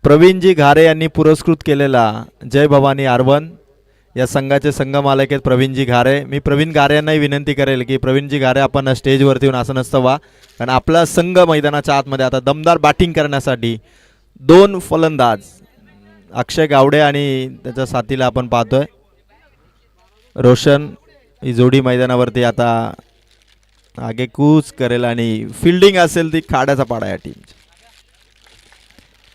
प्रवीणजी घारे यांनी पुरस्कृत केलेला जय भवानी आर1 या संघाचे संघ मालक आहेत प्रवीणजी घारे. मी प्रवीण घारे यांनाही विनंती करेल की प्रवीणजी घारे आपण स्टेजवरती येऊन असं नसतं व्हा, कारण आपला संघ मैदानाच्या आतमध्ये आता दमदार बॅटिंग करण्यासाठी दोन फलंदाज अक्षय गावडे आणि त्याच्या साथीला आपण पाहतोय रोशन, ही जोडी मैदानावरती आता आगेकूच करेल आणि फिल्डिंग असेल ती खाड्याचा पाडा या टीमची.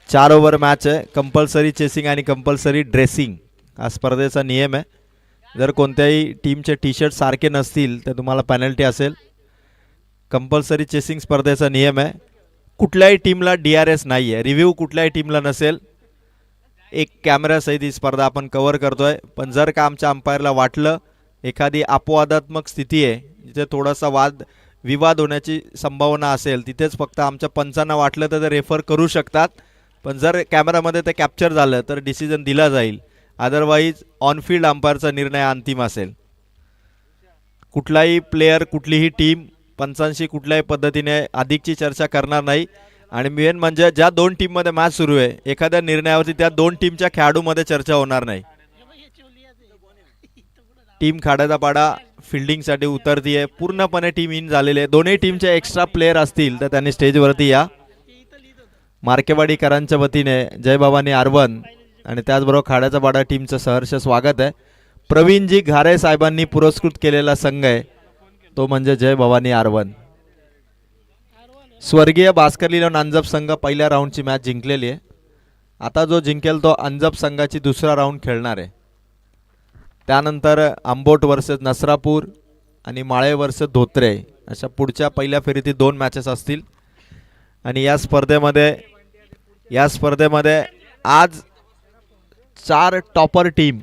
4 ओव्हर मॅच आहे. कंपल्सरी चेसिंग आणि कंपल्सरी ड्रेसिंग हा स्पर्धेचा नियम आहे. जर कोणत्याही टीमचे टी शर्ट सारखे नसतील तर तुम्हाला पेनल्टी असेल. कंपल्सरी चेसिंग स्पर्धेचा नियम आहे. कुठल्याही टीमला DRS नाही आहे, रिव्ह्यू कुठल्याही टीमला नसेल. एक कॅमेरासहित ही स्पर्धा आपण कव्हर करतोय. पण जर का आमच्या अंपायरला वाटलं एखादी अपवादात्मक स्थिती आहे जिथे थोडासा विवाद होण्याची संभावना असेल, तिथेच फक्त आमच्या पंचांना वाटलं तर ते रेफर करू शकतात. पण जर कॅमेरामध्ये ते कॅप्चर झालं तर डिसिजन दिला जाईल. अदरवाईज ऑनफिल्ड अंपायरचा निर्णय अंतिम असेल. कुठलाही प्लेयर कुठलीही टीम पंचांशी कुठल्याही पद्धतीने अधिकची चर्चा करणार नाही. आणि मेन म्हणजे ज्या दोन टीममध्ये मॅच सुरू आहे एखाद्या निर्णयावरती त्या दोन टीमच्या खेळाडूमध्ये चर्चा होणार नाही. टीम खाड्याचा पाडा फिल्डिंगसाठी उतरतीये. पूर्णपणे टीम इन झालेली आहे. दोन्ही टीमचे एक्स्ट्रा प्लेयर असतील तर त्यांनी स्टेजवरती या. मार्केवाडीकरांच्या वतीने जय भवानी आर1 आणि त्याचबरोबर खाड्याचा पाडा टीमचं सहर्ष स्वागत आहे. प्रवीणजी घारे साहेबांनी पुरस्कृत केलेला संघ आहे तो म्हणजे जय भवानी आर1. स्वर्गीय भास्कर लीला अंजप संघ पहिल्या राऊंडची मॅच जिंकलेली आहे. आता जो जिंकेल तो अंजप संघाची दुसरा राऊंड खेळणार आहे. त्यानंतर आंबोट वर्सेस नसरापूर आणि माळे वर्सेस धोत्रे अशा पुढच्या पहिल्या फेरीतील 2 मॅचेस असतील. आणि या स्पर्धेमध्ये आज 4 टॉपर टीम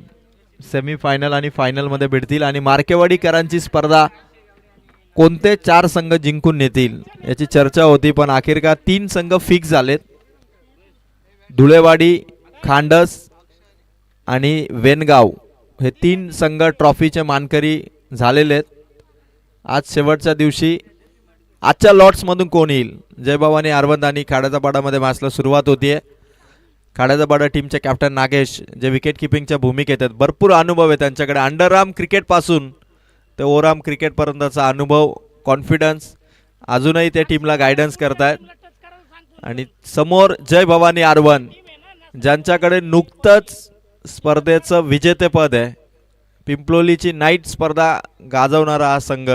सेमीफायनल आणि फायनलमध्ये भिडतील. आणि मार्केवाडीकरांची स्पर्धा कोणते 4 संघ जिंकून नेतील याची चर्चा होती, पण अखेरकार 3 संघ फिक्स झालेत. धुळेवाडी, खांडस आणि वेनगाव हे 3 संघ ट्रॉफीचे मानकरी झालेले आहेत. आज शेवटच्या दिवशी आजच्या लॉट्समधून कोण येईल. जय भवानी आर1 आणि खाड्याचा पाडामध्ये मॅचला सुरुवात होतीये. खाड्याचा पाडा टीमचे कॅप्टन नागेश जे विकेट किपिंगच्या भूमिकेत आहेत. भरपूर अनुभव आहे त्यांच्याकडे. अंडरआर्म क्रिकेटपासून ते ओव्हरआर्म क्रिकेटपर्यंतचा अनुभव, कॉन्फिडन्स, अजूनही ते टीमला गायडन्स करतायत. आणि समोर जय भवानी आर1 ज्यांच्याकडे नुकतंच स्पर्धेचं विजेतेपद आहे. पिंपलोलीची नाईट स्पर्धा गाजवणारा हा संघ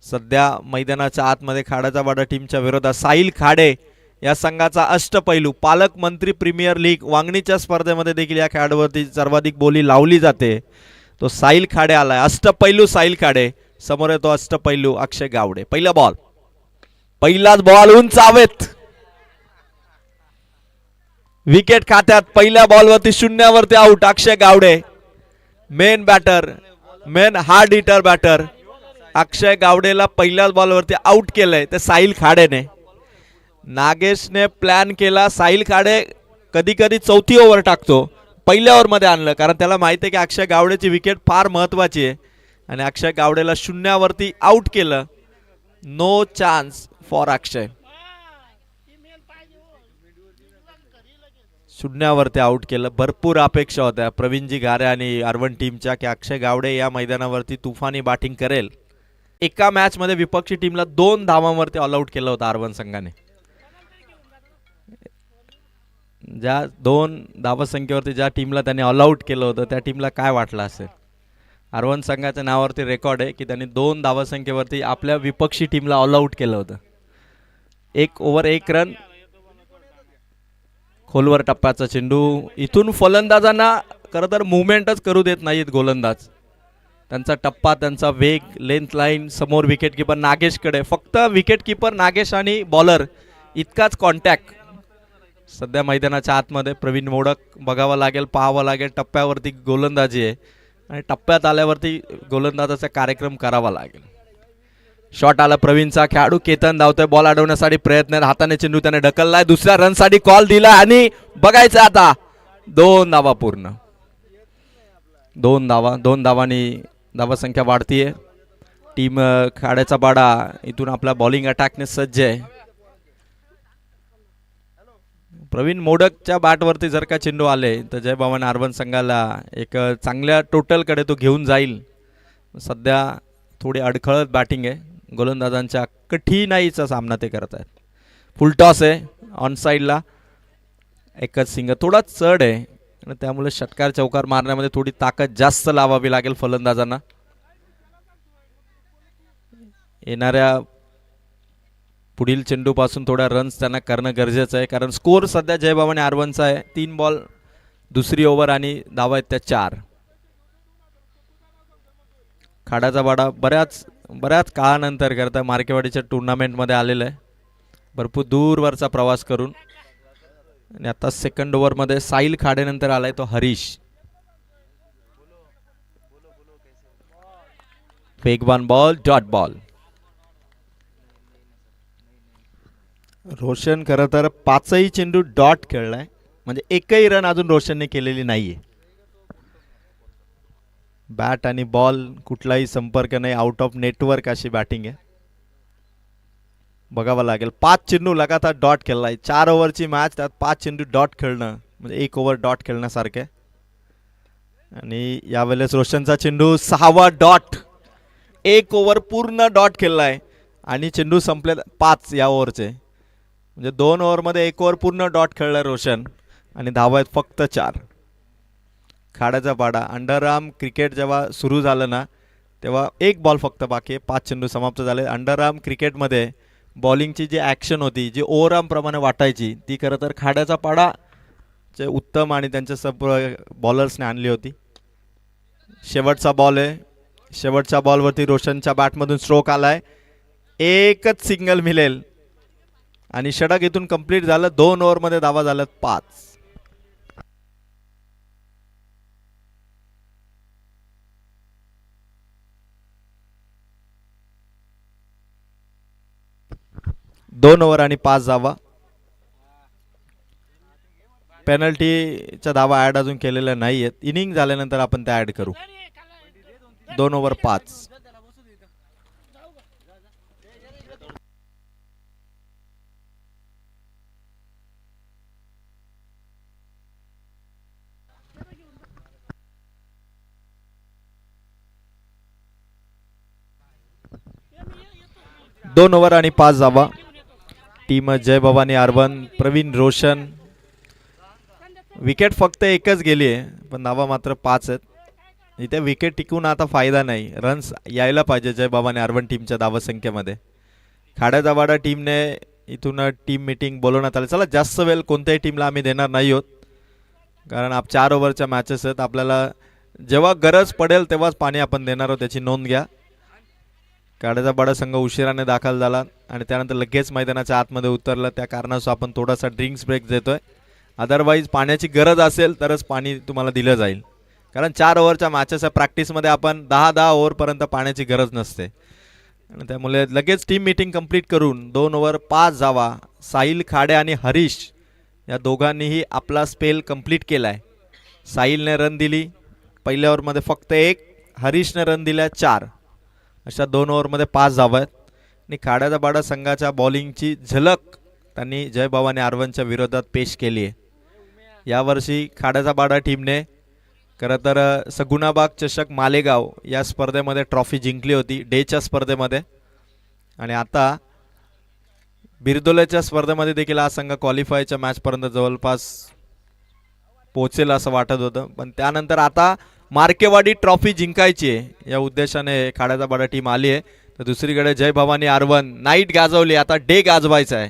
सध्या मैदानाच्या आतमध्ये खाड्याचा पाडा टीमच्या विरोधात. साहिल खाडे या संघाचा अष्टपैलू, पालकमंत्री प्रीमियर लीग वांगणीच्या स्पर्धेमध्ये देखील या खेळाडूवरती सर्वाधिक बोली लावली जाते. तो साहिल खाडे आलाय. अष्टपैलू साहिल खाडे. समोर येतो अष्टपैलू अक्षय गावडे. पहिलाच बॉल उंचावेत. विकेट खात्यात पहिल्या बॉलवरती 0वरती out. Akshay Gawade main batter, main hard hitter batter. Akshay गावडेला पहिल्याच बॉलवरती आउट केलंय ते साहिल खाडेने. नागेशने प्लॅन केला. साहिल खाडे कधी कधी 4थी ओव्हर टाकतो, पहिल्या ओव्हरमध्ये आणलं कारण त्याला माहिती आहे की अक्षय गावडेची विकेट फार महत्त्वाची आहे. आणि अक्षय गावडेला 0वरती आउट केलं. No chance for Akshay. 0वरती आउट केलं. भरपूर अपेक्षा होत्या प्रवीणजी घारे आणि आर1 टीमच्या की अक्षय गावडे या मैदानावरती तुफानी बॅटिंग करेल. एका मॅचमध्ये विपक्षी टीमला 2 धावांवरती ऑल आउट केलं होतं आर1 संघाने. ज्या 2 धावसंख्येवरती ज्या टीमला त्यांनी ऑल आउट केलं होतं त्या टीमला काय वाटलं असेल. आर1 संघाच्या नावावरती रेकॉर्ड आहे की त्यांनी 2 धावसंख्येवरती आपल्या विपक्षी टीमला ऑल आउट केलं होतं. 1 ओव्हर 1 रन. खोलवर टप्प्याचा चेंडू. इथून फलंदाजांना खरं तर मुवमेंटच करू देत नाहीत गोलंदाज. त्यांचा टप्पा, त्यांचा वेग, लेंथ लाईन. समोर विकेट किपर नागेशकडे. फक्त विकेट किपर नागेश आणि बॉलर इतकाच कॉन्टॅक्ट सध्या मैदानाच्या आतमध्ये. प्रवीण मोडक बघावं लागेल, पाहावं लागेल. टप्प्यावरती गोलंदाजी आहे आणि टप्प्यात आल्यावरती गोलंदाजाचा कार्यक्रम करावा लागेल. शॉट आला प्रवीणचा. खेळाडू केतन धावतोय. बॉल अडवण्यासाठी प्रयत्न. हाताने चेंडू त्याने ढकललाय. दुसऱ्या रनसाठी कॉल दिला आणि बघायचं आता 2 धावा पूर्ण. 2 धावांनी धावसंख्या वाढतीये. टीम खाड्याचा पाडा इथून आपला बॉलिंग अटॅकने सज्ज आहे. प्रवीण मोडकच्या बॅटवरती जर का चेंडू आले तर जय भवानी आर्वन संघाला एक चांगल्या टोटलकडे तो घेऊन जाईल. सध्या थोडी अडखळत बॅटिंग आहे, गोलंदाजांच्या कठीणाईचा सामना ते करत आहेत. फुल टॉस आहे ऑन साईडला, एकच सिंगल, थोडा चढ आहे आणि त्यामुळे षटकार चौकार मारण्यामध्ये थोडी ताकद जास्त लावावी लागेल फलंदाजांना. येणाऱ्या पुढील चेंडूपासून थोड्या रन्स त्यांना करणं गरजेचं आहे, कारण स्कोर सध्या जय भवानी आर्वनचा आहे. 3 बॉल दुसरी ओव्हर आणि धावा आहेत त्या 4. खाडाचा बाडा बऱ्याच काळानंतर करता मार्केवाडीच्या टुर्नामेंटमध्ये आलेलं आहे, भरपूर दूरवरचा प्रवास करून. आणि आता सेकंड ओव्हरमध्ये साहिल खाडेनंतर आलाय तो हरीश. वेगवान बॉल, डॉट बॉल. रोशन खरं तर 5ही चेंडू डॉट खेळलाय, म्हणजे एकही रन अजून रोशनने केलेली नाहीये. बॅट आणि बॉल कुठलाही संपर्क नाही, आउट ऑफ नेटवर्क अशी बॅटिंग आहे. बघावं लागेल. 5 चेंडू लगातार डॉट खेळलाय. 4 ओव्हरची मॅच, त्यात 5 चेंडू डॉट खेळणं म्हणजे 1 ओव्हर डॉट खेळण्यासारखे. आणि यावेळेस रोशनचा चेंडू 6वा डॉट. 1 ओव्हर पूर्ण डॉट खेळलाय आणि चेंडू संपले 5 या ओव्हरचे, म्हणजे 2 ओव्हरमध्ये 1 ओव्हर पूर्ण डॉट खेळलाय रोशन आणि धावा आहेत फक्त 4. खाड्याचा पाडा. अंडरआर्म क्रिकेट जेव्हा सुरू झालं ना तेव्हा 1 बॉल फक्त बाकी आहे, 5 चेंडू समाप्त झाले. अंडरआर्म क्रिकेटमध्ये बॉलिंगची जी ॲक्शन होती, जी ओव्हरआर्म प्रमाणे वाटायची, ती खरं तर खाड्याचा पाडा जे उत्तम आणि त्यांच्या सब बॉलर्सने आणली होती. शेवटचा बॉल आहे. शेवटच्या बॉलवरती रोशनच्या बॅटमधून स्ट्रोक आलाय. एकच सिंगल मिळेल आणि षटक इथून कंप्लीट झालं. 2 ओव्हरमध्ये धावा झाल्यात 5. दोन ओव्हर आणि 5 धावा. पेनल्टीच्या धावा ऍड अजून केलेल्या नाही आहेत. इनिंग झाल्यानंतर आपण त्या ऍड करू. 2 ओव्हर 5. दोन ओव्हर आणि 5 धावा. टीम जय भवानी आर्वन, प्रवीण रोशन. विकेट फक्त एकच गेली आहे, पण धावा मात्र 5 आहेत. इथे विकेट टिकून आता फायदा नाही, रन्स यायला पाहिजे जय भवानी आर्वन टीमच्या धावसंख्येमध्ये. खाड्याचा वाडा टीमने इथून टीम मीटिंग बोलवण्यात आली. चला, जास्त वेळ कोणत्याही टीमला आम्ही देणार नाही आहोत, कारण 4 ओव्हरच्या मॅचेस आहेत. आपल्याला जेव्हा गरज पडेल तेव्हाच पाणी आपण देणार आहोत, त्याची नोंद घ्या. खाड्याचा वाडा संघ उशिराने दाखल झाला आणि त्यानंतर लगेच मैदानाच्या आतमध्ये उतरलं, त्या कारणास्तव आपण थोडासा ड्रिंक्स ब्रेक देतोय. अदरवाईज पाण्याची गरज असेल तरच पाणी तुम्हाला दिलं जाईल, कारण 4 ओव्हरच्या मॅचेसच्या प्रॅक्टिसमध्ये आपण 10-10 ओव्हरपर्यंत पाण्याची गरज नसते. आणि त्यामुळे लगेच टीम मीटिंग कंप्लीट करून 2 ओव्हर 5 धावा. साहिल खाडे आणि हरीश या दोघांनीही आपला स्पेल कंप्लीट केला आहे. साहिलने रन दिली पहिल्या ओव्हरमध्ये फक्त 1, हरीशने रन दिल्या 4. अशा 2 ओव्हरमध्ये 5 धावा आहेत. आणि खाड्याचा बाडा संघाच्या बॉलिंगची झलक त्यांनी जय भवानी आर्वनच्या विरोधात पेश केली आहे. यावर्षी खाड्याचा बाडा टीमने खरं तर सगुणाबाग चषक मालेगाव या स्पर्धेमध्ये ट्रॉफी जिंकली होती, डेच्या स्पर्धेमध्ये. आणि आता बिरदोलेच्या स्पर्धेमध्ये देखील हा संघ क्वालिफायच्या मॅचपर्यंत जवळपास पोहोचेल असं वाटत होतं, पण त्यानंतर आता मार्केवाडी ट्रॉफी जिंकायची आहे या उद्देशाने खाड्याचा बाडा टीम आली आहे. तर दुसरीकडे जय भवानी आर्वन नाईट गाजवली, आता डे गाजवायचा आहे.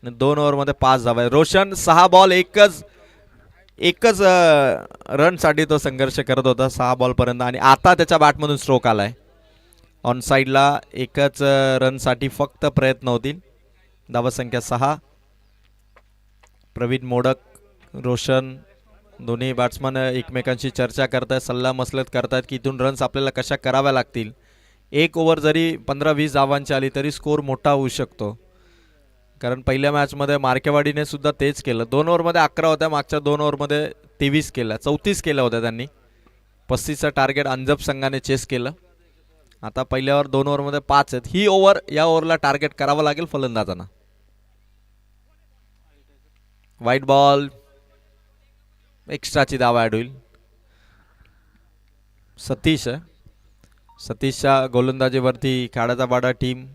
2 ओव्हरमध्ये 5 धावा. रोशन 6 बॉल एकच रनसाठी तो संघर्ष करत होता 6 बॉलपर्यंत, आणि आता त्याच्या बॅटमधून स्ट्रोक आलाय. ऑन साईडला एकच रनसाठी फक्त प्रयत्न होतील. धावसंख्या 6. प्रवीण मोडक, रोशन दोन्ही बॅट्समन एकमेकांशी चर्चा करतायत, सल्ला मसलत करतायत की इथून रन्स आपल्याला कशा कराव्या लागतील. 1 ओव्हर जरी 15-20 धावांची आली तरी स्कोर मोठा होऊ शकतो, कारण पहिल्या मॅचमध्ये मार्केवाडीने सुद्धा तेच केलं. 2 ओव्हरमध्ये 11 होत्या, मागच्या 2 ओव्हरमध्ये 23 केल्या, 34 केल्या होत्या त्यांनी. 35चं टार्गेट अंजप संघाने चेस केलं. आता पहिल्यावर 2 ओव्हरमध्ये 5 आहेत. ही ओव्हर या ओव्हरला टार्गेट करावं लागेल फलंदाजांना. व्हाईट बॉल, एक्स्ट्राची धाव ॲड होईल. सतीशच्या गोलंदाजीवरती खेळाचा बाडा टीम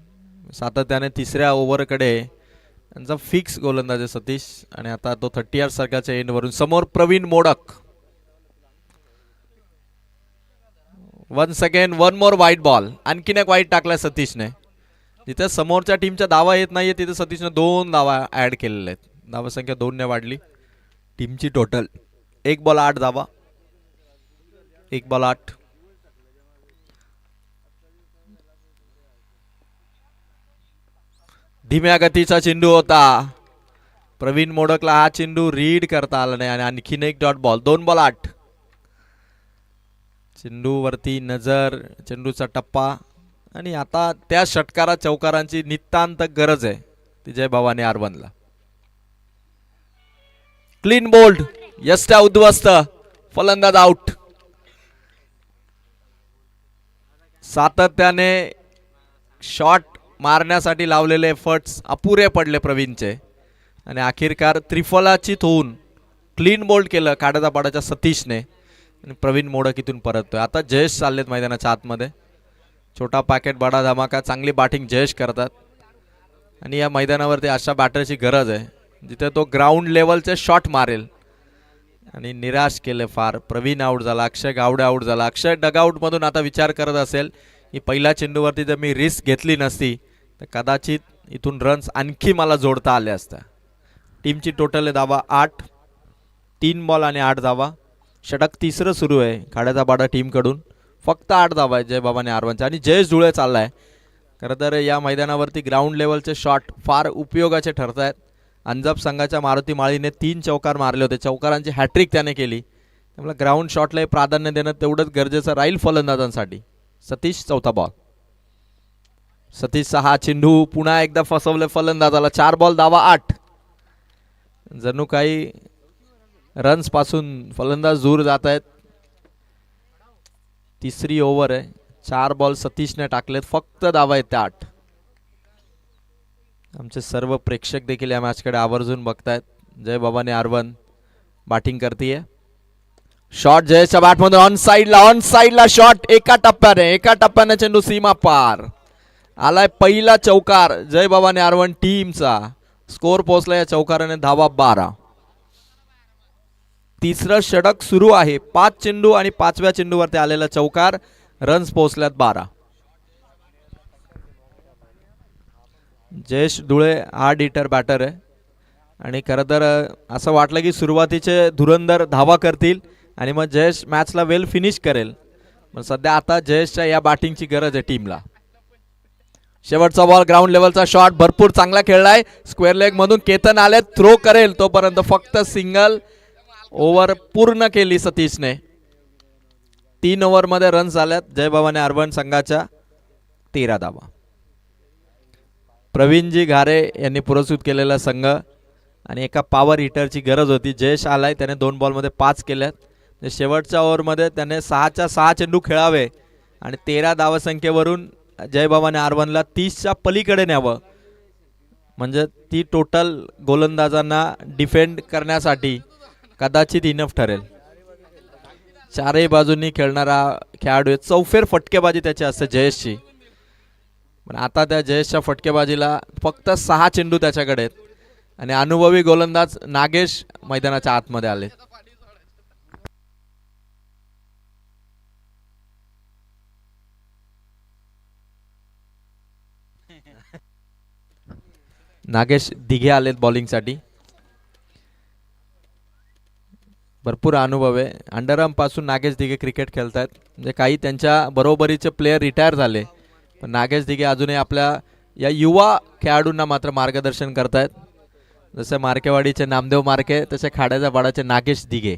सातत्याने तिसऱ्या ओव्हरकडे त्यांचा फिक्स गोलंदाज आहे सतीश. आणि आता तो 30 सर्कलच्या एंडवरून समोर प्रवीण मोडक. 1 सेकंड, 1 मोर व्हाईट बॉल. आणखीन एक वाईट टाकलाय सतीशने. जिथे समोरच्या टीमच्या धावा येत नाहीये तिथे सतीशने 2 धावा ऍड केलेल्या आहेत. धावसंख्या 2 ने वाढली. टीमची टोटल 1 बॉल 8 धावा. 1 बॉल 8. धीम्या गतीचा चेंडू होता. प्रवीण मोडकला हा चेंडू रीड करता आला नाही आणि आणखीन एक डॉट बॉल. 2 बॉल 8. चेंडू वरती नजर, चेंडूचा टप्पा आणि आता त्या षटकारा चौकारांची नितांत गरज आहे ती जय भवानी आर्वनला. क्लीन बोल्ड, यष्टा उद्ध्वस्त, फलंदाज आउट. सातत्याने शॉट मारण्यासाठी लावलेले एफर्ट्स अपुरे पडले प्रवीणचे आणि अखेरकार त्रिफलाचीत होऊन क्लीन बोल्ड केलं काढाचा पाडाच्या सतीशने आणि प्रवीण मोडक इथून परततोय. आता जयेश चाललेत मैदानाच्या आतमध्ये. छोटा पॅकेट बडा धमाका, चांगली बॅटिंग जयेश करतात आणि या मैदानावरती अशा बॅटरची गरज आहे जिथे तो ग्राउंड लेवलचे शॉट मारेल. आणि निराश केले फार. प्रवीण आउट झाला, अक्षय गावडे आउट झाला. अक्षय डगआउट मधून आता विचार करत असेल की पहिल्या चेंडूवरती जर मी रिस्क घेतली नसती तर कदाचित इथून रन्स आणखी मला जोडता आले असता. टीमची टोटल धावा 8. 3 बॉल आणि 8 धावा. षटक तिसरं सुरू आहे खाड्याचा बाडा टीमकडून. फक्त 8 धावा आहेत जय भवानी आर्वनचे आणि जयेश धुळे चाललाय. खरं तर या मैदानावरती ग्राउंड लेवलचे शॉट फार उपयोगाचे ठरत आहेत. अंजप संघाच्या मारुती माळीने 3 चौकार मारले होते. चौकारांची हॅट्रिक त्याने केली. त्यामुळे ग्राउंड शॉटलाही प्राधान्य देणं तेवढंच गरजेचं राहील फलंदाजांसाठी. सतीश चौथा बॉल. सतीशचा हा चेंडू पुन्हा एकदा फसवले फलंदाजाला. 4 बॉल धावा 8. जणू काही रन्स पासून फलंदाज दूर जात आहेत. तिसरी ओव्हर आहे. 4 बॉल सतीशने टाकलेत. फक्त धावा आहेत त्या 8. आमचे सर्व प्रेक्षक देखील या मॅचकडे आवर्जून बघतायत. जय भवानी आर्वन बॅटिंग करतीये. शॉट जयेशच्या बॅटमधून ऑन साइडला शॉट. एका टप्प्याने चेंडू सीमा पार. आलाय पहिला चौकार जय भवानी आर्वन टीमचा. स्कोर पोहोचला या चौकाराने धावा 12. तिसरं षटक सुरू आहे. 5 चेंडू आणि 5व्या चेंडूवरती आलेला चौकार. रन्स पोहोचल्यात 12. Jayesh Dhule hard hitter batter आहे आणि खरं तर असं वाटलं की सुरुवातीचे धुरंधर धावा करतील आणि मग जयेश मॅचला वेल फिनिश करेल. पण सध्या आता जयेशच्या या बॅटिंगची गरज आहे टीमला. शेवटचा बॉल ग्राउंड लेवलचा शॉट भरपूर चांगला खेळलाय. स्क्वेअर लेग मधून केतन आले, थ्रो करेल तोपर्यंत फक्त सिंगल. ओव्हर पूर्ण केली सतीशने. 3 ओव्हरमध्ये रन्स झाल्यात जय भवानी आर्वन संघाच्या 13 धावा. प्रवीणजी घारे यांनी पुरस्कृत केलेला संघ आणि एका पॉवर हिटरची गरज होती. जयेश आलाय, त्याने 2 बॉलमध्ये 5 केल्यात. शेवटच्या ओव्हरमध्ये त्याने 6च्या 6 चेंडू खेळावे आणि 13 धावसंख्येवरून जय भवानी आर्वनला 30च्या पलीकडे न्यावं. म्हणजे ती टोटल गोलंदाजांना डिफेंड करण्यासाठी कदाचित इनफ ठरेल. चारही बाजूंनी खेळणारा खेळाडू आहे. चौफेर फटकेबाजी त्याची असते जयेशची. पण आता त्या जयेशच्या फटकेबाजीला फक्त 6 चेंडू त्याच्याकडे आहेत आणि अनुभवी गोलंदाज नागेश मैदानाच्या आतमध्ये आले. नागेश दिघे आलेत बॉलिंगसाठी. भरपूर अनुभव आहे. अंडरआर्म पासून नागेश दिघे क्रिकेट खेळतात. म्हणजे काही त्यांच्या बरोबरीचे प्लेयर रिटायर झाले पण नागेश दिघे अजूनही आपल्या या युवा खेळाडूंना मात्र मार्गदर्शन करतायत. जसे मार्केवाडीचे नामदेव मार्के तसे खाड्याच्या बाडाचे नागेश दिघे.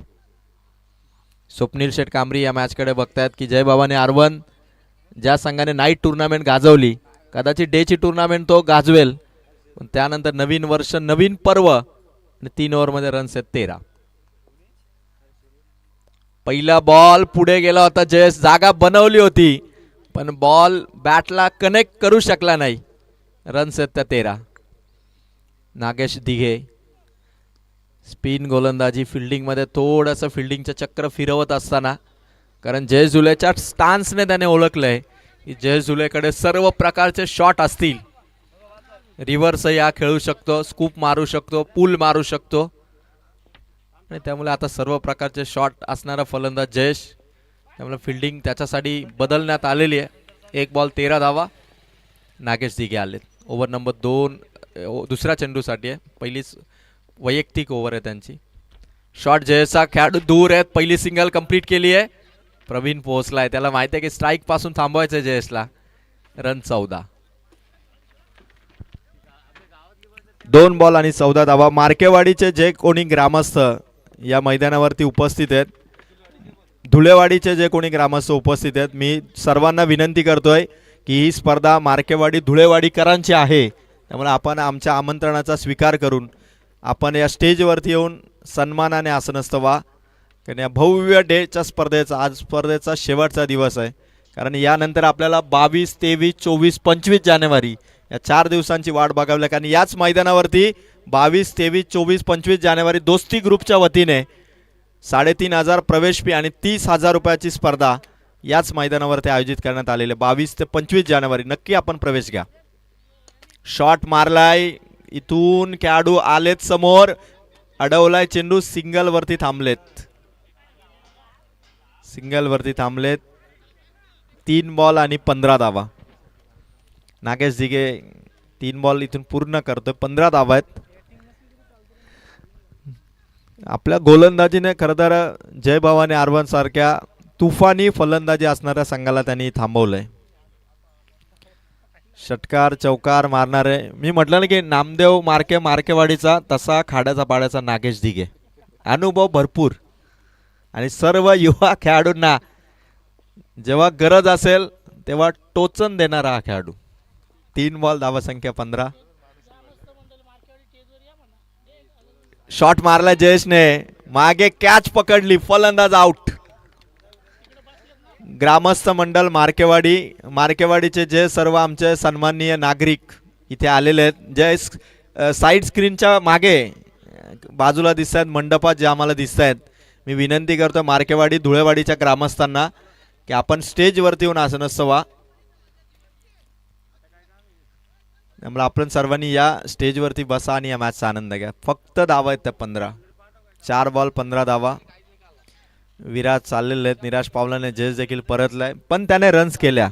स्वप्नील शेठ कांबरी या मॅचकडे बघतायत की जय भवानी आर्वन ज्या संघाने नाईट टुर्नामेंट गाजवली कदाचित डेची टुर्नामेंट तो गाजवेल. पण त्यानंतर नवीन वर्ष नवीन पर्व आणि 3 ओव्हरमध्ये रन्स आहेत 13. पहिला बॉल पुढे गेला होता. जयेश जागा बनवली होती पण बॉल बॅटला कनेक्ट करू शकला नाही. रन्स आहेत त्या 13. नागेश दिघे स्पिन गोलंदाजी फिल्डिंगमध्ये थोडंसं फिल्डिंगचं चक्र फिरवत असताना, कारण जयेश झुलेच्या स्टान्सने त्याने ओळखलंय की जयेश झुलेकडे सर्व प्रकारचे शॉट असतील. रिव्हर्सही हा खेळू शकतो, स्कूप मारू शकतो, पुल मारू शकतो आणि त्यामुळे आता सर्व प्रकारचे शॉट असणारा फलंदाज जयेश. त्यामुळे फिल्डिंग त्याच्यासाठी बदलण्यात आलेली आहे. 1 बॉल 13 धावा. नागेश दिघे आलेत. ओव्हर नंबर 2 दुसऱ्या चेंडूसाठी आहे. पहिलीच वैयक्तिक ओव्हर आहे त्यांची. शॉट जयेशचा, खेळाडू दूर आहेत. पहिली सिंगल कंप्लीट केली आहे. प्रवीण पोहोचलाय, त्याला माहिती आहे की स्ट्राईक पासून थांबवायचं जयेशला. रन 14. 2 बॉल आणि 14 धावा. मार्केवाडीचे जे कोणी ग्रामस्थ या मैदानावरती उपस्थित आहेत, धुळेवाडीचे जे कोणी ग्रामस्थ उपस्थित आहेत, मी सर्वांना विनंती करतोय की ही स्पर्धा मार्केवाडी धुळेवाडीकरांची आहे. त्यामुळे आपण आमच्या आमंत्रणाचा स्वीकार करून आपण या स्टेजवरती येऊन सन्मानाने आसनस्थ व्हा. कारण या भव्य डेच्या स्पर्धेचा आज स्पर्धेचा शेवटचा दिवस आहे. कारण यानंतर आपल्याला 22, 23, 24, 25 जानेवारी या 4 दिवसांची वाट बघावी लागेल. कारण याच मैदानावरती 22, 23, 24, 25 जानेवारी दोस्ती ग्रुपच्या वतीने 3,500 प्रवेश फी आणि 30,000 रुपयाची स्पर्धा याच मैदानावरती आयोजित करण्यात आलेले. 22 ते 25 जानेवारी नक्की आपण प्रवेश घ्या. शॉट मारलाय, इथून खेळाडू आलेत समोर, अडवलाय चेंडू, सिंगल वरती थांबलेत. 3 बॉल आणि 15 धावा. नागेश दिघे 3 बॉल इथून पूर्ण करतोय. 15 धावा आहेत. आपल्या गोलंदाजीने खरं तर जय भवानी आर्वन सारख्या तुफानी फलंदाजी असणाऱ्या संघाला त्यांनी थांबवलंय. षटकार चौकार मारणारे, मी म्हटलं ना की नामदेव मार्केवाडीचा तसा खाड्याचा पाड्याचा नागेश दिघे. अनुभव भरपूर आणि सर्व युवा खेळाडूंना जेव्हा गरज असेल तेव्हा टोचन देणारा हा खेळाडू. 3 बॉल धावसंख्या 15. शॉट मारला जयेशने, मागे कॅच पकडली, फलंदाज आउट. ग्रामस्थ मंडळ मार्केवाडीचे जे सर्व आमचे सन्माननीय नागरिक इथे आलेले आहेत, जे साईड स्क्रीनच्या मागे बाजूला दिसत आहेत, मंडपात जे आम्हाला दिसत आहेत, मी विनंती करतो मार्केवाडी धुळेवाडीच्या ग्रामस्थांना की आपण स्टेजवरती येऊन आसनस्थ व्हा. त्यामुळे आपण सर्वांनी या स्टेजवरती बसा आणि या मॅचचा आनंद घ्या. फक्त धावा आहेत त्या 15. 4 बॉल 15 धावा. विराट चाललेले आहेत, निराश पावलाने जयेश देखील परतलाय, पण त्याने रन्स केल्या.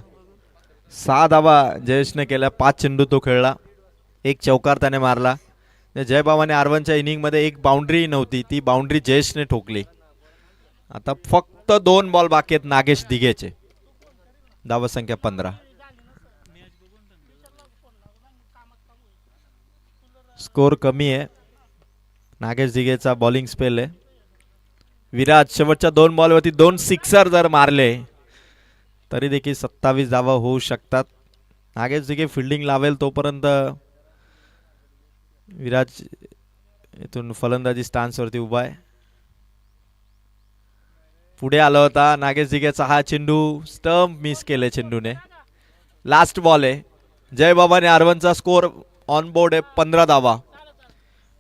6 धावा जयेशने केल्या. 5 चेंडू तो खेळला, 1 चौकार त्याने मारला. जय भवानी आर्वनच्या इनिंगमध्ये 1 बाउंड्री नव्हती, ती बाउंड्री जयेशने ठोकली. आता फक्त 2 बॉल बाकी आहेत नागेश दिघेचे. धावसंख्या 15. स्कोर कमी आहे. नागेश दिघेचा बॉलिंग स्पेल आहे. विराट शेवटच्या 2 बॉलवरती 2 सिक्सर जर मारले तरी देखील 27 धावा होऊ शकतात. नागेश दिघे फिल्डिंग लावेल तोपर्यंत विराट इथून फलंदाजी स्टान्सवरती उभा आहे. पुढे आला होता नागेश दिघेचा हा चेंडू, स्टंप मिस केले चेंडूने. लास्ट बॉल आहे. जय भवानी आर्वनचा स्कोर ऑन बोर्ड आहे 15 धावा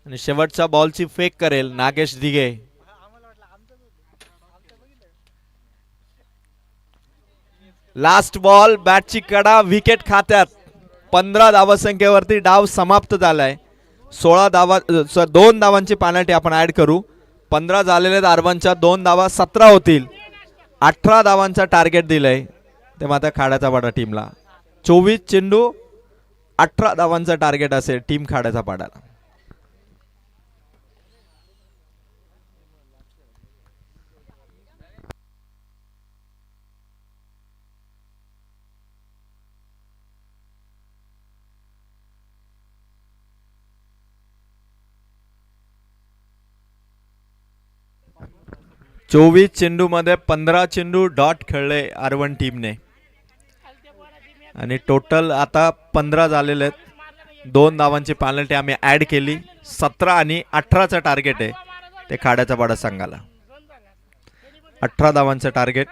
आणि शेवटच्या बॉलची फेक करेल नागेश दिघे. लास्ट बॉल, बॅटची कडा, विकेट खात्यात. 15 धावसंख्येवरती डाव समाप्त झालाय. 2 धावांची पेनल्टी आपण ऍड करू. 15 झालेले आर्वनच्या 2 धावा 17 होतील. 18 धावांचा टार्गेट दिलंय ते मात्र खाड्याचा पाडा टीमला. 24 चेंडू 18 धावांचा टार्गेट असेल टीम खाड्याचा पाडाला. चोवीस चेंडू मध्ये 15 चेंडू डॉट खेळले आर्वन टीमने आणि टोटल आता 15 झालेले आहेत. 2 धावांची पेनल्टी आम्ही ऍड केली. 17 आणि 18चं टार्गेट आहे ते खाड्याचा पाडा संघाला. 18 धावांचं टार्गेट.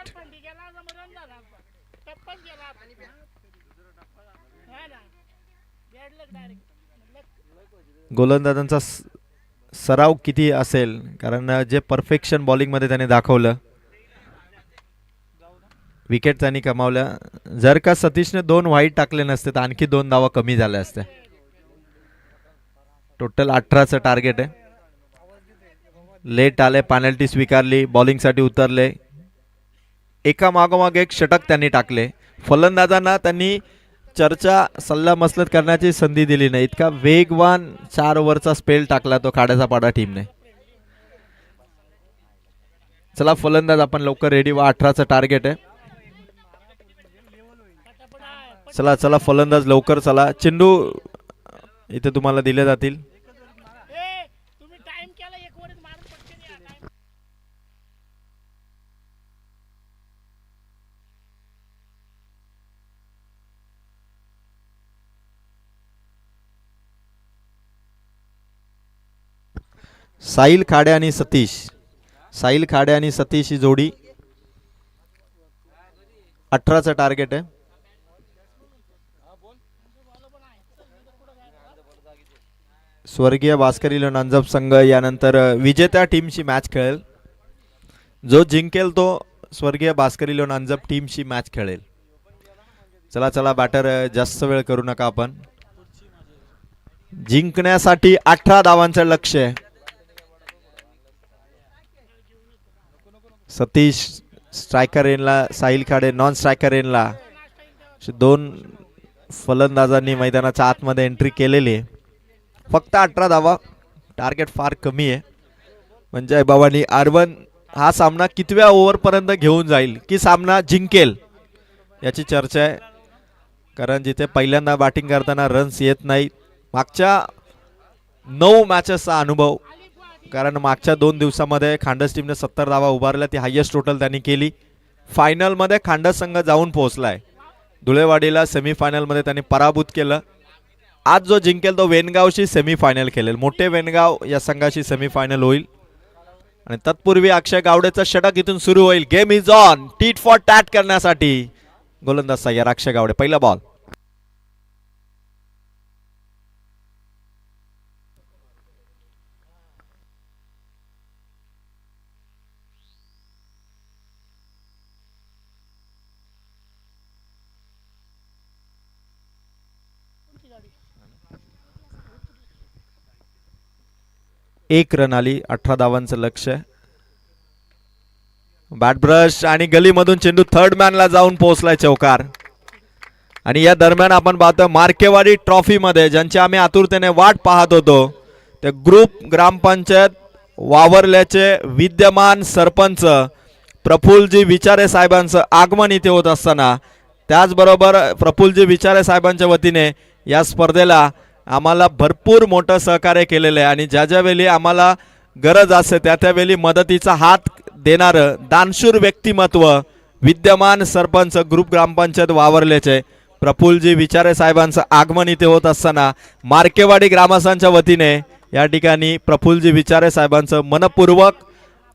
गोलंदाजांचा सराव किती असेल, कारण जे परफेक्शन बॉलिंगमध्ये त्याने दाखवलं, विकेट त्यांनी कमावल्या. जर का सतीशने 2 वाईट टाकले नसते तर आणखी 2 धावा कमी झाल्या असत्या. टोटल 18चं टार्गेट आहे. लेट आले, पेनल्टी स्वीकारली, बॉलिंगसाठी उतरले, एका मागोमाग एक षटक त्यांनी टाकले. फलंदाजांना त्यांनी चर्चा सल्ला मसलत करण्याची संधी दिली नाही. इतका वेगवान 4 ओव्हरचा स्पेल टाकला तो खाड्याचा पाडा टीमने. चला फलंदाज आपण लवकर रेडी व्हा, 18चं टार्गेट आहे. चला चला फलंदाज लवकर चला. चेंडू इथे तुम्हाला दिले जातील. साहिल खाडे आणि सतीश, साहिल खाडे आणि सतीश ही जोडी. 18चं टार्गेट आहे. स्वर्गीय भास्करी लोण अंजप संघ यानंतर विजेत्या टीमची मॅच खेळेल. जो जिंकेल तो स्वर्गीय भास्करी लोण अंजप टीमची मॅच खेळेल. चला चला बॅटर जास्त वेळ करू नका. आपण जिंकण्यासाठी 18 धावांचं लक्ष्य आहे. सतीश स्ट्रायकर एनला, साहिल खाडे नॉन स्ट्रायकर एनला. 2 फलंदाजांनी मैदानाच्या आतमध्ये एंट्री केलेली आहे. फक्त 18 धावा, टार्गेट फार कमी आहे. म्हणजे बाबांनी आर1 हा सामना कितव्या ओव्हरपर्यंत घेऊन जाईल की सामना जिंकेल याची चर्चा आहे. कारण जिथे पहिल्यांदा बॅटिंग करताना रन्स येत नाही, मागच्या 9 मॅचेसचा अनुभव, कारण मागच्या 2 दिवसामध्ये खांडस टीमने 70 धावा उभारल्या, ती हायेस्ट टोटल त्यांनी केली. फायनलमध्ये खांडस संघ जाऊन पोहोचलाय. धुळेवाडीला सेमीफायनलमध्ये त्यांनी पराभूत केलं. आज जो जिंकेल तो वेनगावशी सेमीफायनल खेळेल. मोठे वेनगाव या संघाशी सेमीफायनल होईल. आणि तत्पूर्वी अक्षय गावडेचं षटक इथून सुरू होईल. Game is on, tit for tat करण्यासाठी गोलंदाज तयार अक्षय गावडे. पहिला बॉल. एक रन आली, 18 धावांचं लक्ष्य. बॅट ब्रश आणि गलीमधून चेंडू थर्ड मॅनला जाऊन पोहोचलाय चौकार. आणि या दरम्यान आपण पाहतो मार्केवाडी ट्रॉफी मध्ये ज्यांची आम्ही आतुरतेने वाट पाहत होतो ते ग्रुप ग्रामपंचायत वावरल्याचे विद्यमान सरपंच प्रफुल्लजी विचारे साहेबांचं आगमन इथे होत असताना, त्याचबरोबर प्रफुल्लजी विचारे साहेबांच्या वतीने या स्पर्धेला आम्हाला भरपूर मोठं सहकार्य केलेलं आहे. आणि ज्या ज्यावेळी आम्हाला गरज असते त्या त्यावेळी मदतीचा हात देणारं दानशूर व्यक्तिमत्व विद्यमान सरपंच ग्रुप ग्रामपंचायत वावरल्याचे प्रफुल्लजी विचारे साहेबांचं आगमन इथे होत असताना मार्केवाडी ग्रामस्थांच्या वतीने या ठिकाणी प्रफुल्लजी विचारे साहेबांचं मनपूर्वक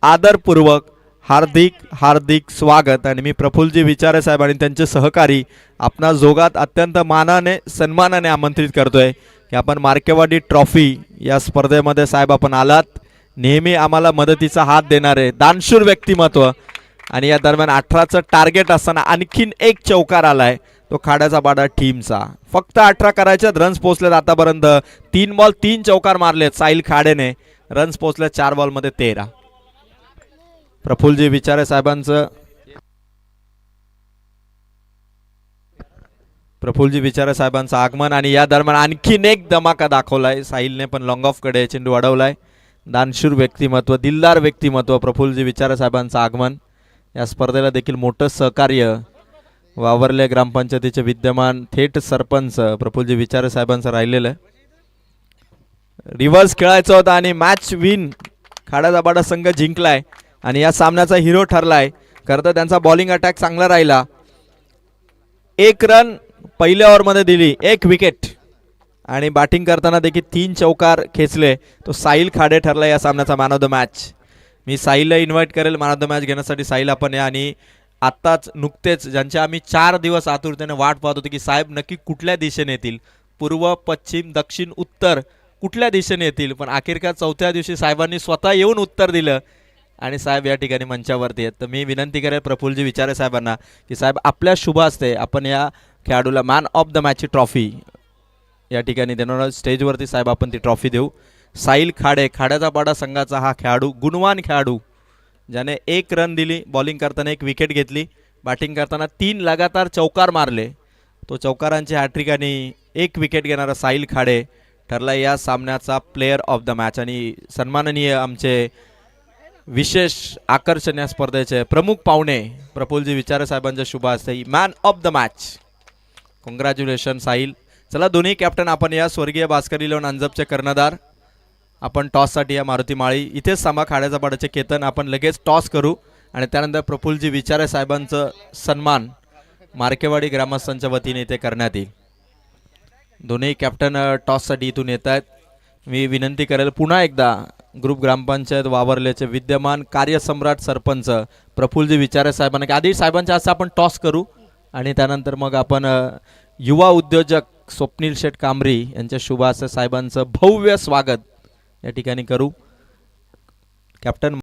आदरपूर्वक हार्दिक हार्दिक स्वागत. आणि मी प्रफुल्लजी विचारे साहेब आणि त्यांचे सहकारी आपणा जोगात अत्यंत मानाने सन्मानाने आमंत्रित करतोय की आपण मार्केवाडी ट्रॉफी या स्पर्धेमध्ये साहेब आपण आलात. नेहमी आम्हाला मदतीचा हात देणारे दानशूर व्यक्तिमत्व. आणि या दरम्यान 18चं टार्गेट असताना आणखीन एक चौकार आलाय, तो खाड्याचा पाडा टीमचा. फक्त 18 करायचे, रन्स पोहोचलेत आतापर्यंत. 3 बॉल 3 चौकार मारलेत साहिल खाडेने. रन्स पोहोचले 4 बॉलमध्ये 13. प्रफुल्लजी विचारे साहेबांचं आगमन. आणि या दरम्यान आणखीन एक धमाका दाखवलाय साहिलने, पण लॉंग ऑफ कडे चेंडू अडवलाय. दानशूर व्यक्तिमत्व, दिलदार व्यक्तिमत्व प्रफुल्लजी विचारे साहेबांचं आगमन. या स्पर्धेला देखील मोठं सहकार्य वावरले ग्रामपंचायतीचे विद्यमान थेट सरपंच प्रफुल्लजी विचारे साहेबांचं राहिलेलं आहे. रिव्हर्स खेळायचं होतं आणि मॅच विन खाडादाबाडा संघ जिंकलाय आणि या सामन्याचा हिरो ठरलाय. खरं तर त्यांचा बॉलिंग अटॅक चांगला राहिला. 1 रन पहिल्या ओव्हरमध्ये दिली, 1 विकेट आणि बॅटिंग करताना देखील 3 चौकार खेचले. तो साहिल खाडे ठरला या सामन्याचा मॅन ऑफ द मॅच. मी साहिलला इन्व्हाइट करेल मॅन ऑफ द मॅच घेण्यासाठी. साहिल आपण या. आणि आत्ताच नुकतेच ज्यांचे आम्ही 4 दिवस आतुरतेने वाट पाहत होतो की साहेब नक्की कुठल्या दिशेने येतील, पूर्व पश्चिम दक्षिण उत्तर कुठल्या दिशेने येतील, पण अखेरकार चौथ्या दिवशी साहेबांनी स्वतः येऊन उत्तर दिलं आणि साहेब या ठिकाणी मंचावरती आहेत. तर मी विनंती करेल प्रफुल्लजी विचारे साहेबांना की साहेब आपल्या शुभ हस्ते आपण या खेळाडूला मॅन ऑफ द मॅचची ट्रॉफी या ठिकाणी देणार. स्टेजवरती साहेब आपण ती ट्रॉफी देऊ. साहिल खाडे, खाड्याचा पाडा संघाचा हा खेळाडू, गुणवान खेळाडू, ज्याने 1 रन दिली, बॉलिंग करताना 1 विकेट घेतली, बॅटिंग करताना 3 लगातार चौकार मारले. तो चौकारांची हॅट्रिक आणि 1 विकेट घेणारा साहिल खाडे ठरला या सामन्याचा प्लेयर ऑफ द मॅच. आणि सन्माननीय आमचे विशेष आकर्षण या स्पर्धेचे प्रमुख पाहुणे प्रफुल्लजी विचारे साहेबांच्या शुभ हस्ते man of the match. Congratulation Sahil. चला दोन्ही कॅप्टन आपण या स्वर्गीय भास्कर इलेव्हन अंजपचे कर्णधार आपण टॉससाठी या मारुती माळी इथेच थांबा. खाड्याचा पाड्याचे केतन आपण लगेच टॉस करू आणि त्यानंतर प्रफुल्लजी विचारे साहेबांचं सन्मान मार्केवाडी ग्रामस्थांच्या वतीने इथे करण्यात येईल. दोन्ही कॅप्टन टॉससाठी इथून येत आहेत. मी विनंती करेल पुन्हा एकदा ग्रुप ग्रामपंचायत वावरल्याचे विद्यमान कार्यसम्राट सरपंच प्रफुल्लजी विचारे साहेबांना की आधी साहेबांच्या हस्ते आपण टॉस करू आणि त्यानंतर मग आपण युवा उद्योजक स्वप्नील शेठ कांबरी यांच्या शुभ हस्ते साहेबांचं भव्य स्वागत या ठिकाणी करू. कॅप्टन